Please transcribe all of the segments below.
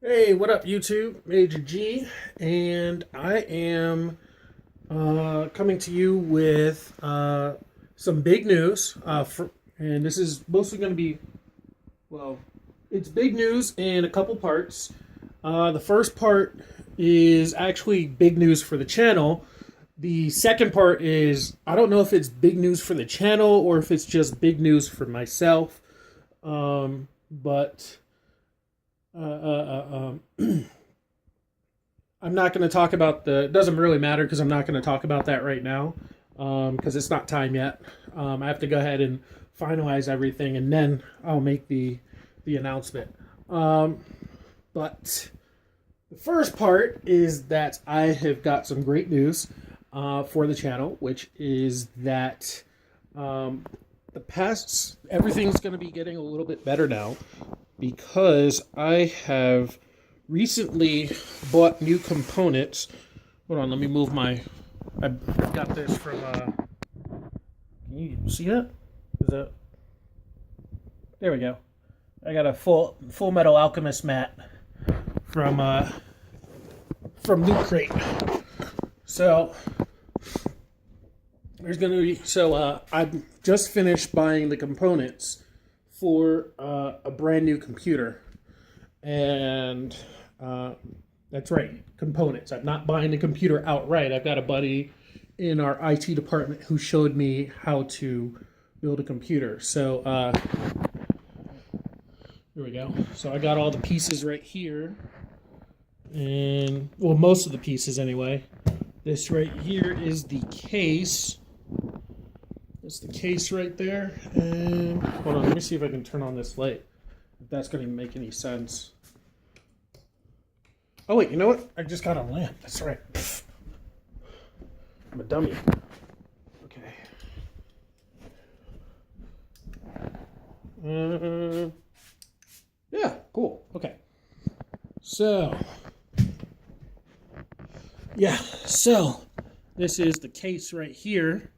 Hey, what up, YouTube? Major G, and I am coming to you with some big news. And this is mostly going to be, well, it's big news in a couple parts. The first part is actually big news for the channel. The second part is I don't know if it's big news for the channel or if it's just big news for myself. But I'm not going to talk about it doesn't really matter because I'm not going to talk about that right now because it's not time yet. I have to go ahead and finalize everything and then I'll make the announcement. But the first part is that I have got some great news for the channel, which is that everything's going to be getting a little bit better now because I have recently bought new components. Hold on, let me move I got this from, can you see that? Is that? There we go. I got a Full Metal Alchemist mat from Loot Crate. So, I've just finished buying the components for a brand new computer. And that's right, components. I'm not buying the computer outright. I've got a buddy in our IT department who showed me how to build a computer. So here we go. So I got all the pieces right here. And, well, most of the pieces anyway. This right here is the case. That's the case right there. And hold on, let me see if I can turn on this light. If that's going to make any sense. Oh, wait, you know what? I just got a lamp. That's right. Pfft. I'm a dummy. Okay. Yeah, cool. Okay. So, this is the case right here.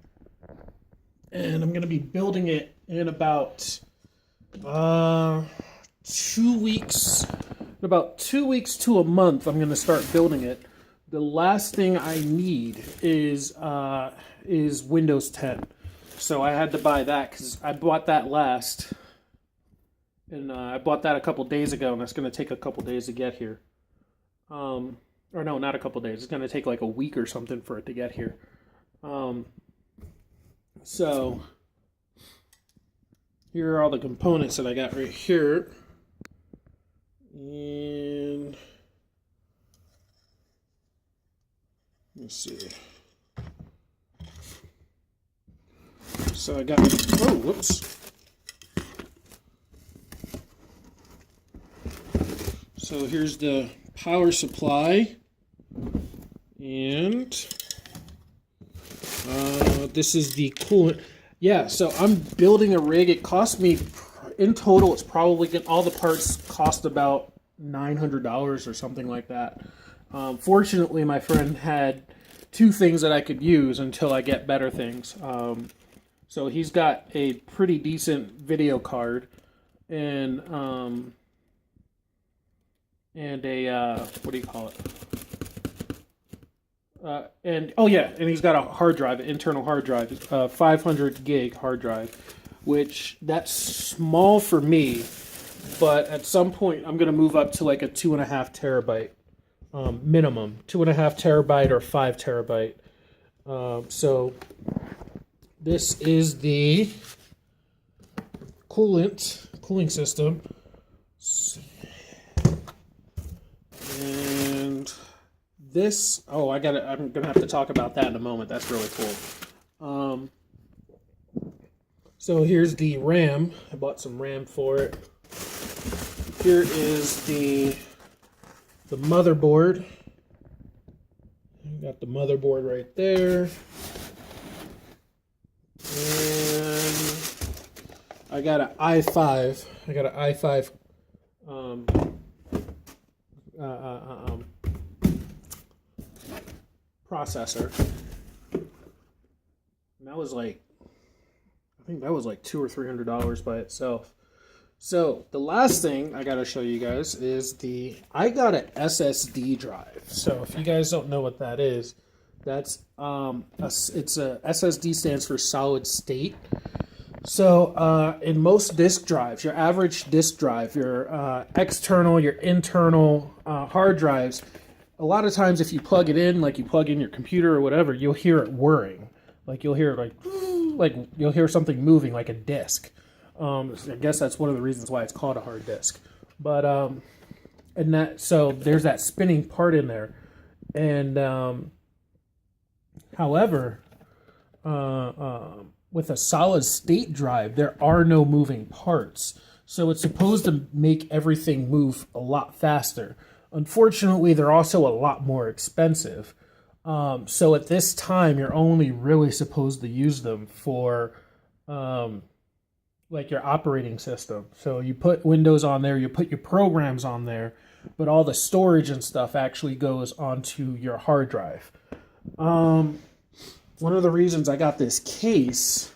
And I'm going to be building it in about 2 weeks. In about 2 weeks to a month, I'm going to start building it. The last thing I need is Windows 10. So I had to buy that because I bought that last. And I bought that a couple days ago, and it's going to take a couple days to get here. Or no, not a couple days. It's going to take like a week or something for it to get here. So here are all the components that I got right here. And let's see. So I got, oh, whoops. So here's the power supply. And this is the coolant. Yeah, so I'm building a rig. It cost me, in total, it's probably, all the parts cost about $900 or something like that. Fortunately, my friend had two things that I could use until I get better things. So he's got a pretty decent video card and a, what do you call it? And he's got a hard drive, an internal hard drive, 500 gig hard drive, which that's small for me, but at some point I'm gonna move up to like a 2.5 terabyte minimum, 2.5 terabyte or 5 terabyte. So this is the cooling system, and this, I'm gonna have to talk about that in a moment. That's really cool. So here's the RAM. I bought some RAM for it. Here is the motherboard. Got the motherboard right there. And I got an i5. I got an i5 processor. And that was like, I think that was like $200 or $300 by itself. So the last thing I gotta show you guys is I got an SSD drive. So if you guys don't know what that is, that's it's a SSD stands for solid state. So in most disk drives, your average disk drive, your external, your internal hard drives, a lot of times if you plug it in, like you plug in your computer or whatever, you'll hear it whirring. Like you'll hear like you'll hear something moving like a disk. I guess that's one of the reasons why it's called a hard disk. But so there's that spinning part in there, and however, with a solid state drive, there are no moving parts, so it's supposed to make everything move a lot faster. Unfortunately, they're also a lot more expensive. So at this time, you're only really supposed to use them for like your operating system. So you put Windows on there, you put your programs on there, but all the storage and stuff actually goes onto your hard drive. One of the reasons I got this case...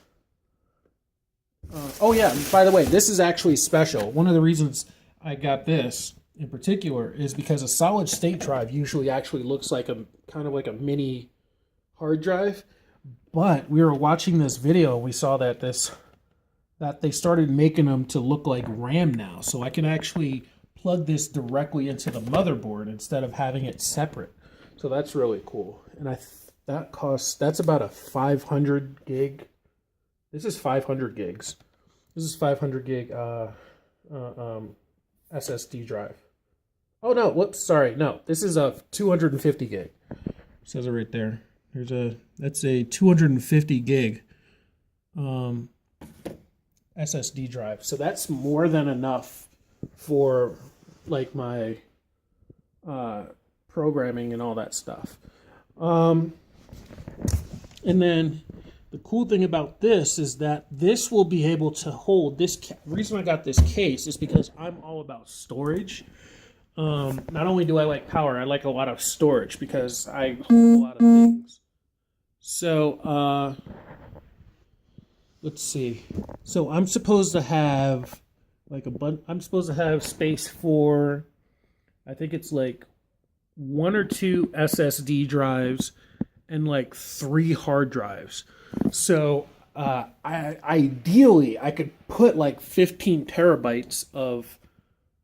oh yeah, by the way, this is actually special. One of the reasons I got this in particular is because a solid state drive usually actually looks like a kind of like a mini hard drive. But we were watching this video and we saw that they started making them to look like RAM now. So I can actually plug this directly into the motherboard instead of having it separate. So that's really cool. And that's about a 500 gig. This is 500 gigs. This is 500 gig SSD drive. Oh no, whoops, sorry. No, this is a 250 gig. It says it right there. That's a 250 gig SSD drive. So that's more than enough for like my programming and all that stuff. And then the cool thing about this is that this will be able to hold this. The reason I got this case is because I'm all about storage. Not only do I like power, I like a lot of storage because I hold a lot of things. So, let's see. So I'm supposed to have like I'm supposed to have space for, I think it's like 1 or 2 SSD drives and like 3 hard drives. So ideally I could put like 15 terabytes of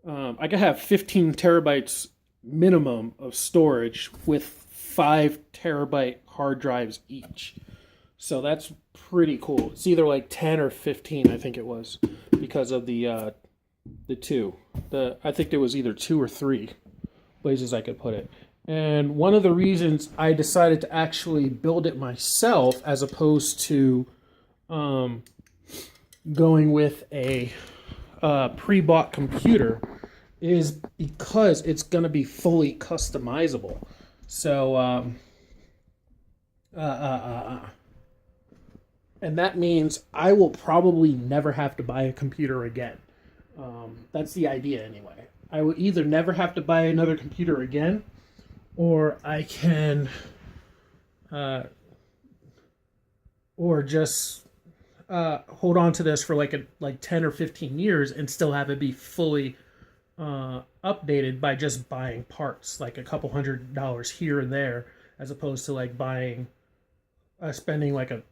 I could have 15 terabytes minimum of storage with 5 terabyte hard drives each. So that's pretty cool. It's either like 10 or 15, I think it was, because of the 2. I think there was either 2 or 3 places I could put it. And one of the reasons I decided to actually build it myself as opposed to going with a pre-bought computer is because it's going to be fully customizable. So, and that means I will probably never have to buy a computer again. That's the idea anyway. I will either never have to buy another computer again, or I can, or just hold on to this for like 10 or 15 years and still have it be fully updated by just buying parts, like a couple $100 here and there, as opposed to like spending like a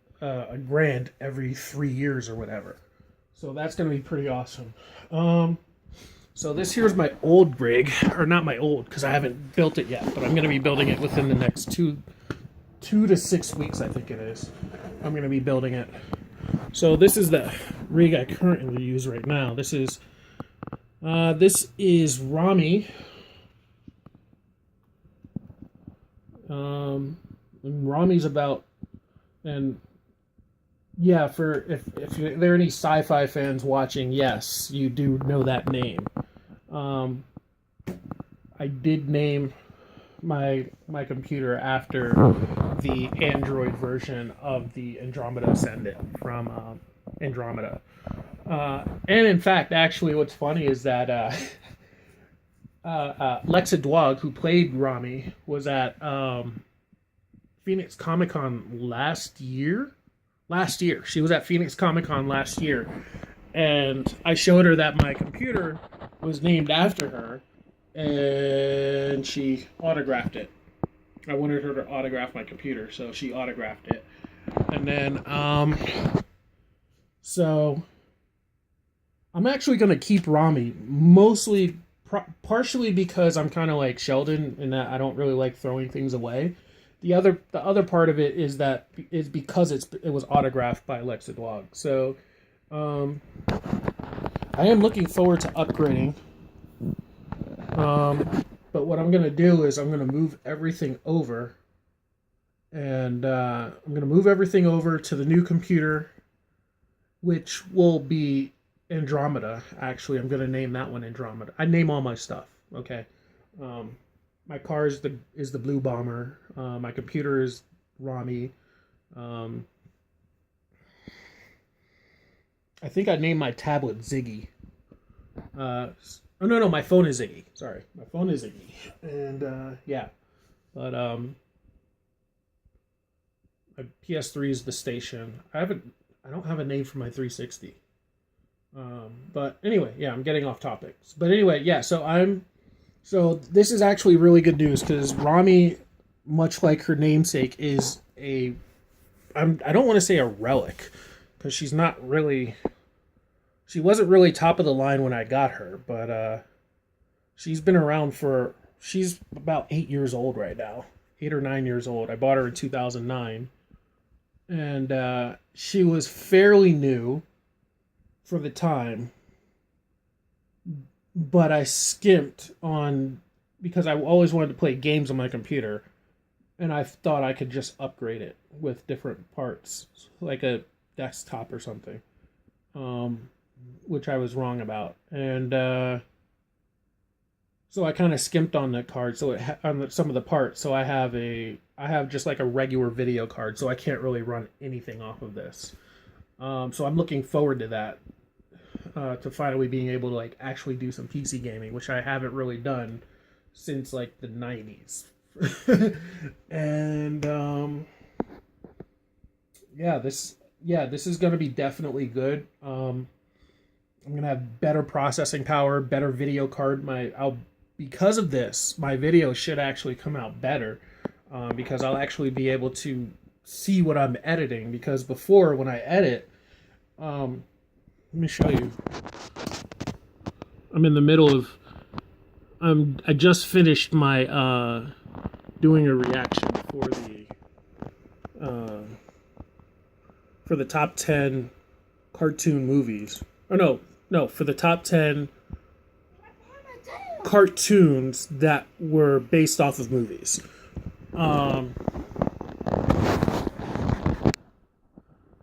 grand every 3 years or whatever. So that's going to be pretty awesome. So this here's my old rig, or not my old, because I haven't built it yet, but I'm going to be building it within the next 2 to 6 weeks, I think it is. I'm going to be building it. So this is the rig I currently use right now. This is Rami. And Rami's about, and yeah, for if there are any sci-fi fans watching, yes, you do know that name. I did name my computer after the Android version of the Andromeda Ascendant from Andromeda. And in fact, actually, what's funny is that Lexa Dwog, who played Rami, was at Phoenix Comic-Con last year. She was at Phoenix Comic-Con last year. and I showed her that my computer was named after her, and she autographed it. I wanted her to autograph my computer, so she autographed it. And then, so I'm actually going to keep Rami, mostly, partially because I'm kind of like Sheldon in that I don't really like throwing things away. The other part of it is because it was autographed by Alexa Dog. So, um, I am looking forward to upgrading. But what I'm gonna do is I'm gonna move everything over, and I'm gonna move everything over to the new computer, which will be Andromeda. Actually, I'm gonna name that one Andromeda. I name all my stuff. Okay. Um, my car is the Blue Bomber. My computer is Rami. Um, I think I named my tablet Ziggy. Oh no, my phone is Ziggy. Sorry, my phone is Ziggy, and yeah, but my PS3 is the station. I don't have a name for my 360. But anyway, yeah, I'm getting off topics. But anyway, yeah, so this is actually really good news because Rami, much like her namesake, is I don't want to say a relic because she wasn't really top of the line when I got her, but she's been around she's about 8 years old right now, 8 or 9 years old. I bought her in 2009, and she was fairly new for the time, but I skimped on because I always wanted to play games on my computer, and I thought I could just upgrade it with different parts, like a desktop or something. Which I was wrong about, and so I kind of skimped on the card. So on some of the parts, so I have just like a regular video card, so I can't really run anything off of this. So I'm looking forward to that, to finally being able to like actually do some PC gaming, which I haven't really done since like the 90s. And this is going to be definitely good. I'm gonna have better processing power, better video card. Because of this, my video should actually come out better, because I'll actually be able to see what I'm editing. Because before, when I edit, let me show you. I'm in the middle of. I just finished my doing a reaction for the top 10 cartoon movies. Oh no, for the top 10 cartoons that were based off of movies.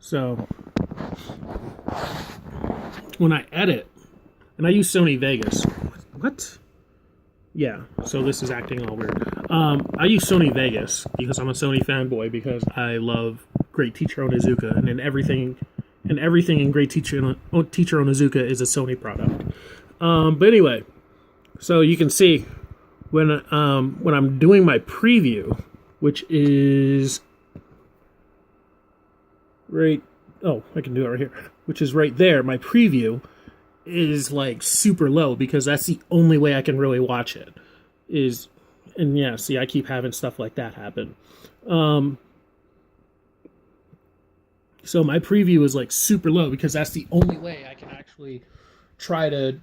So when I edit, and I use Sony Vegas. What? Yeah, so this is acting all weird. I use Sony Vegas because I'm a Sony fanboy because I love Great Teacher Onizuka, and everything in Great Teacher Onizuka is a Sony product. But anyway, so you can see when I'm doing my preview, which is right. Oh, I can do it right here. Which is right there. My preview is like super low because that's the only way I can really watch it. And yeah, see, I keep having stuff like that happen. So my preview is like super low because that's the only way I can actually try to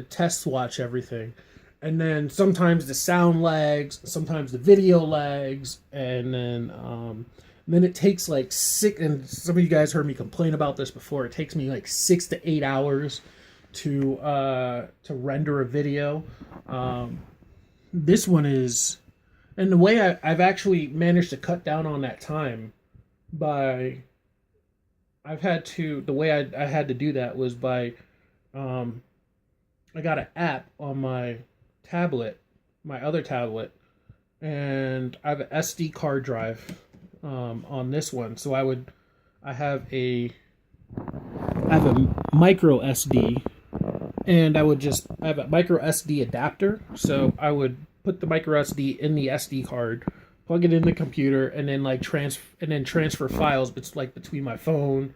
test watch everything. And then sometimes the sound lags, sometimes the video lags, and then it takes like and some of you guys heard me complain about this before. It takes me like 6 to 8 hours to render a video. This one is, and the way I've actually managed to cut down on that time by, the way I had to do that was by, I got an app on my tablet, my other tablet, and I have an SD card drive on this one. So I have a micro SD, and I have a micro SD adapter. So I would put the micro SD in the SD card, plug it in the computer, and then transfer files. It's like between my phone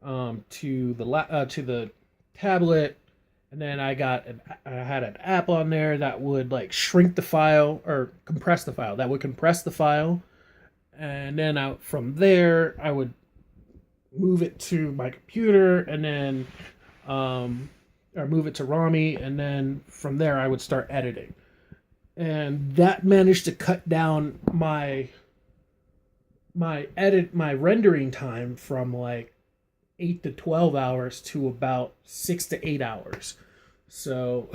to the tablet, and then I had an app on there that would like shrink the file or compress the file. That would compress the file, and then from there I would move it to my computer, and then or move it to Rami, and then from there I would start editing. And that managed to cut down my rendering time from like 8 to 12 hours to about 6 to 8 hours. So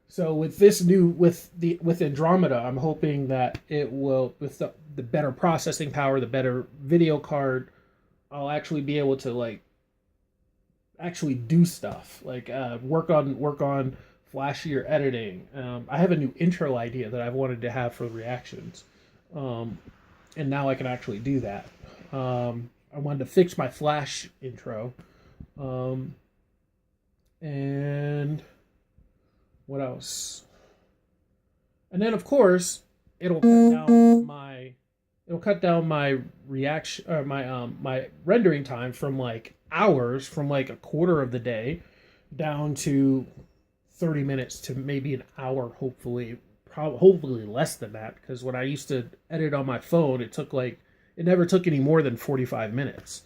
so with this new with Andromeda, I'm hoping that it will, with the better processing power, the better video card, I'll actually be able to like actually do stuff like work on flashier editing. I have a new intro idea that I've wanted to have for reactions, and now I can actually do that. I wanted to fix my Flash intro, and what else? And then of course it'll cut down my reaction or my rendering time from like hours, from like a quarter of the day down to 30 minutes to maybe an hour, hopefully less than that, because when I used to edit on my phone, it never took any more than 45 minutes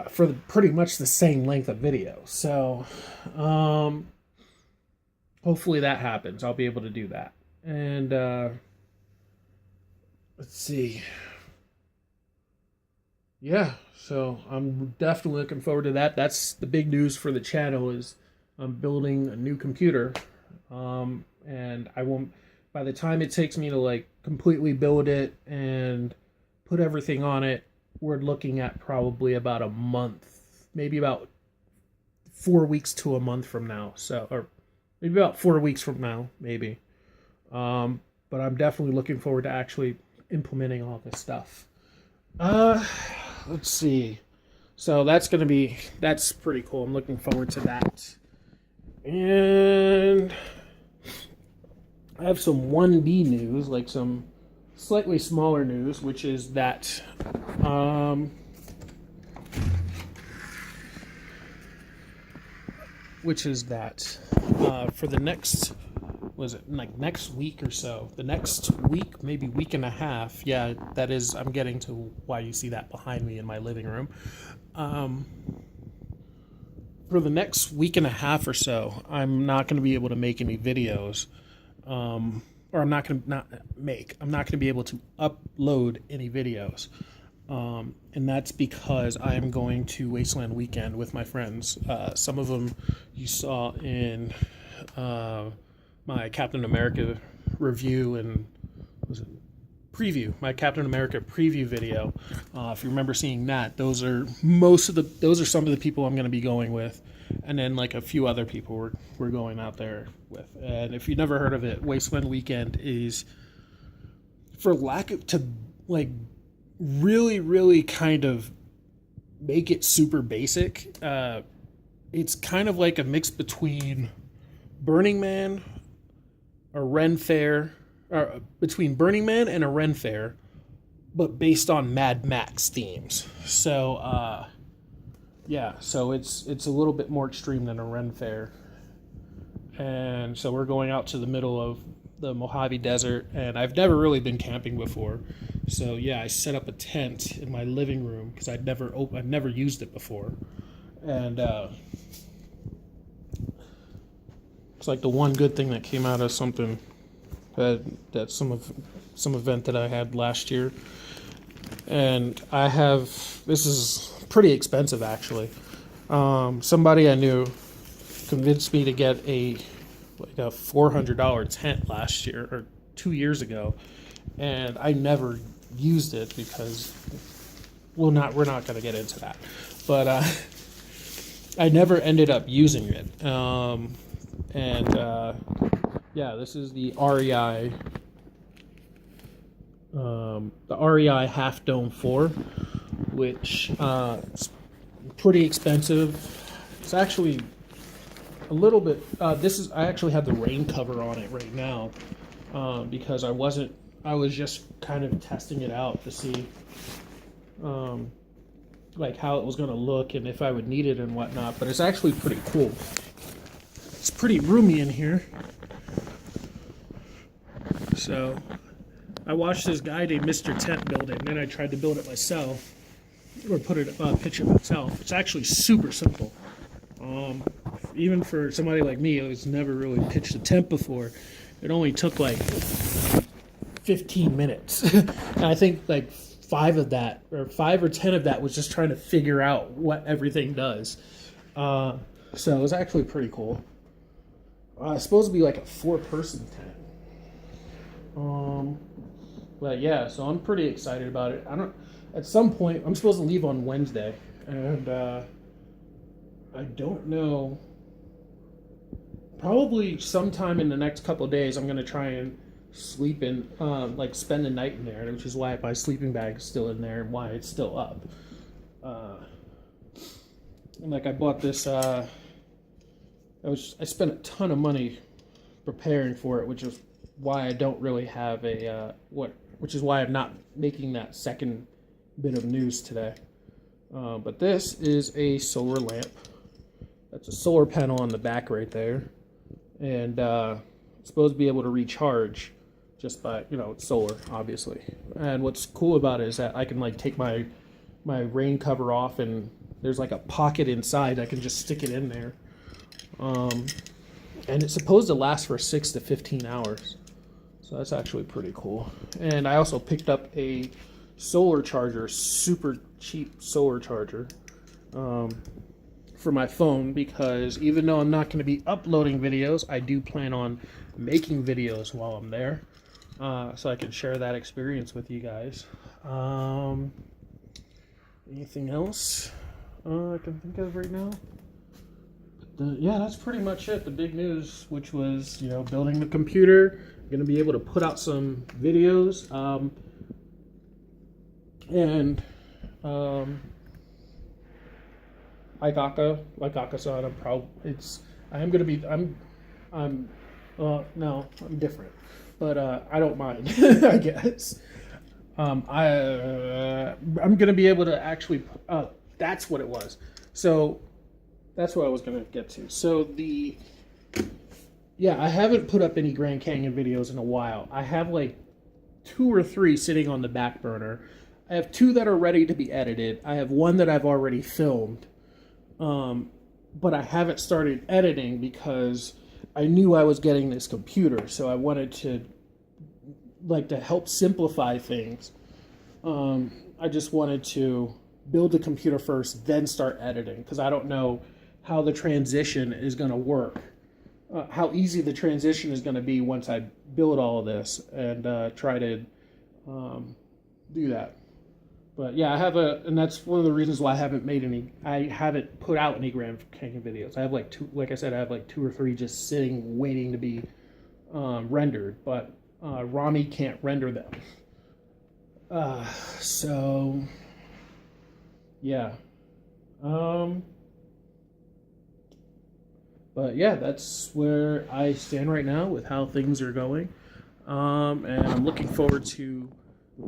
for pretty much the same length of video. So hopefully that happens. I'll be able to do that. And let's see. Yeah, so I'm definitely looking forward to that. That's the big news for the channel, is I'm building a new computer. And I won't, by the time it takes me to like completely build it and put everything on it, we're looking at probably about a month, maybe about 4 weeks to a month from now. So, or maybe about 4 weeks from now, maybe. But I'm definitely looking forward to actually implementing all this stuff. Let's see. So that's pretty cool. I'm looking forward to that. And I have some 1B news, like some slightly smaller news, which is that for the next, next week or so, the next week, maybe week and a half, yeah, that is, I'm getting to why you see that behind me in my living room. For the next week and a half or so, I'm not going to be able to make any videos, or I'm not going to be able to upload any videos. And that's because I am going to Wasteland Weekend with my friends. Some of them you saw in my Captain America review and my Captain America preview video. If you remember seeing that, those are some of the people I'm going to be going with, and then like a few other people we're going out there with. And if you've never heard of it, Wasteland Weekend is, for lack of to like really really kind of make it super basic, it's kind of like a mix between Burning Man, a Ren Fair, or between Burning Man and a Ren Fair, but based on Mad Max themes. So yeah, so it's a little bit more extreme than a Ren Fair. And so we're going out to the middle of the Mojave Desert, and I've never really been camping before. So yeah, I set up a tent in my living room because I've never used it before. And it's like the one good thing that came out of something that some event that I had last year. And this is pretty expensive actually. Somebody I knew convinced me to get a $400 tent last year or 2 years ago, and I never used it because we're not going to get into that, but I never ended up using it. Yeah, this is the REI Half Dome 4, which is pretty expensive. It's actually a little bit. I actually have the rain cover on it right now because I was just kind of testing it out to see like how it was going to look and if I would need it and whatnot. But it's actually pretty cool. It's pretty roomy in here. So I watched this guy named Mr. Tent build it, and then I tried to build it myself, or put it pitch it myself. It's actually super simple. Even for somebody like me who's never really pitched a tent before, it only took like 15 minutes. And I think like 5 or 10 of that was just trying to figure out what everything does. So it was actually pretty cool. It's supposed to be like a 4-person tent. But yeah, so I'm pretty excited about it. At some point, I'm supposed to leave on Wednesday, and I don't know. Probably sometime in the next couple of days, I'm gonna try and sleep in, like spend the night in there, which is why my sleeping bag is still in there and why it's still up. And like I bought this. I spent a ton of money preparing for it, which is why I don't really have which is why I'm not making that second bit of news today. But this is a solar lamp. That's a solar panel on the back right there, and it's supposed to be able to recharge just by, it's solar, obviously. And what's cool about it is that I can like take my rain cover off, and there's like a pocket inside. I can just stick it in there, and it's supposed to last for 6 to 15 hours. So that's actually pretty cool. And I also picked up a solar charger, super cheap solar charger, for my phone, because even though I'm not going to be uploading videos, I do plan on making videos while I'm there, so I can share that experience with you guys. Anything else I can think of right now? Yeah, that's pretty much it. The big news, which was, building the computer. I'm going to be able to put out some videos, and Aikaka-san, I'm different, but I don't mind. I guess I'm gonna be able to actually. That's what it was. So that's what I was gonna get to. So I haven't put up any Grand Canyon videos in a while. I have like 2 or 3 sitting on the back burner. I have 2 that are ready to be edited. I have 1 that I've already filmed. But I haven't started editing because I knew I was getting this computer, so I wanted to help simplify things. I just wanted to build the computer first, then start editing, because I don't know how the transition is going to work, how easy the transition is going to be once I build all of this and try to do that. But yeah, and that's one of the reasons why I haven't put out any Grand Canyon videos. I have like 2, like I said, I have like 2 or 3 just sitting waiting to be rendered, but Rami can't render them. So yeah. But yeah, that's where I stand right now with how things are going. And I'm looking forward to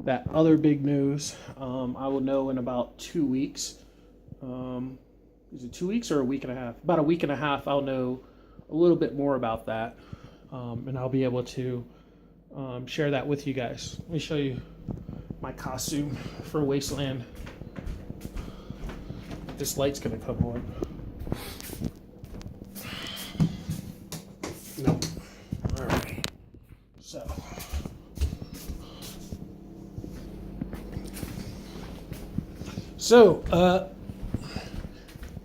that other big news. I will know in about 2 weeks. Is it 2 weeks or a week and a half? About a week and a half, I'll know a little bit more about that. And I'll be able to share that with you guys. Let me show you my costume for Wasteland. This light's gonna come on. Nope. Alright. So,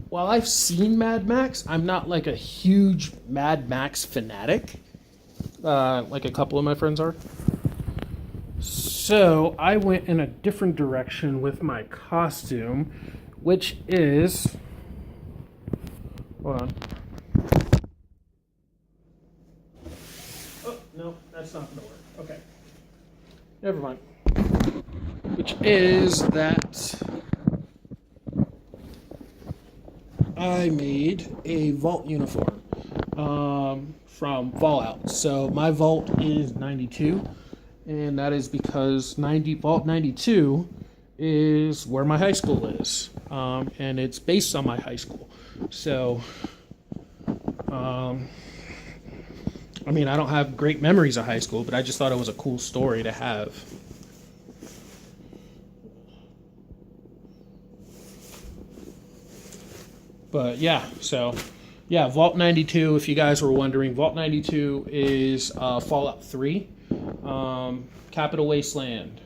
while I've seen Mad Max, I'm not like a huge Mad Max fanatic, like a couple of my friends are. So I went in a different direction with my costume, which is, hold on. Oh, no, that's not gonna work. Okay. Never mind. Which is that I made a vault uniform from Fallout. So my vault is 92, and that is because Vault 92 is where my high school is, and it's based on my high school. So, I mean, I don't have great memories of high school, but I just thought it was a cool story to have. But yeah, so yeah, Vault 92, if you guys were wondering, Vault 92 is Fallout 3, Capital Wasteland,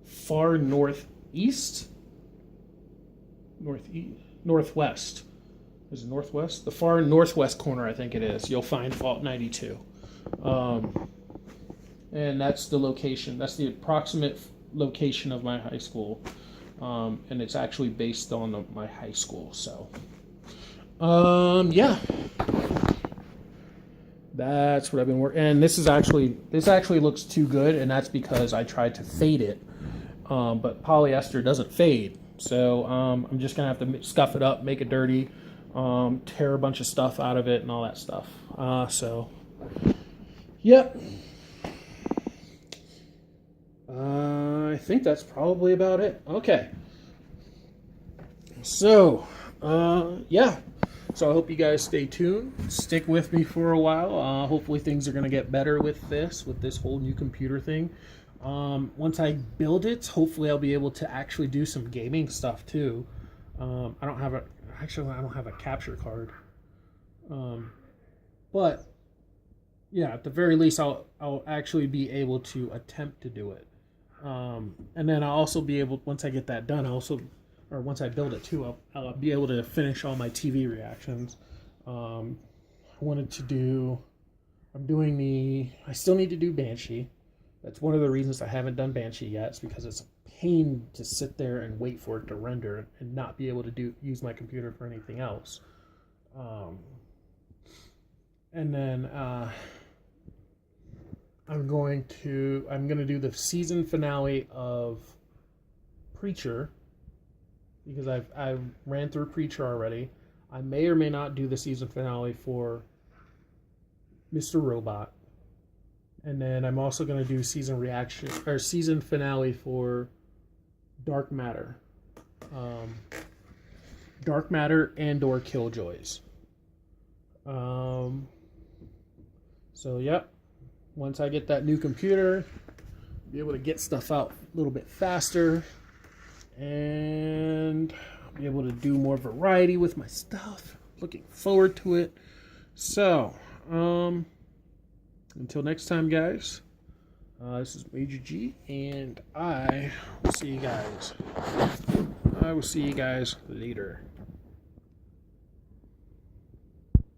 far northeast? Northwest. Is it northwest? The far northwest corner, I think it is. You'll find Vault 92. And that's the location. That's the approximate location of my high school. And it's actually based on my high school. So, yeah. That's what I've been working. And this actually looks too good, and that's because I tried to fade it. But polyester doesn't fade. So, I'm just going to have to scuff it up, make it dirty, tear a bunch of stuff out of it and all that stuff. So, yep. I think that's probably about it. Okay. So, yeah. So I hope you guys stay tuned. Stick with me for a while. Hopefully things are going to get better with this whole new computer thing. Once I build it, hopefully I'll be able to actually do some gaming stuff too. I don't have a capture card. But yeah, at the very least I'll actually be able to attempt to do it. And then I'll also be able, once I get that done, once I build it too, I'll be able to finish all my TV reactions. I still need to do Banshee. That's one of the reasons I haven't done Banshee yet. It's because it's a pain to sit there and wait for it to render and not be able to use my computer for anything else. And then I'm going to do the season finale of Preacher, because I've ran through Preacher already. I may or may not do the season finale for Mr. Robot. And then I'm also going to do season finale for Dark Matter. Dark Matter and/or Killjoys. So, yep. Once I get that new computer, I'll be able to get stuff out a little bit faster. And I'll be able to do more variety with my stuff. Looking forward to it. So, until next time, guys, this is Major G, and I will see you guys later.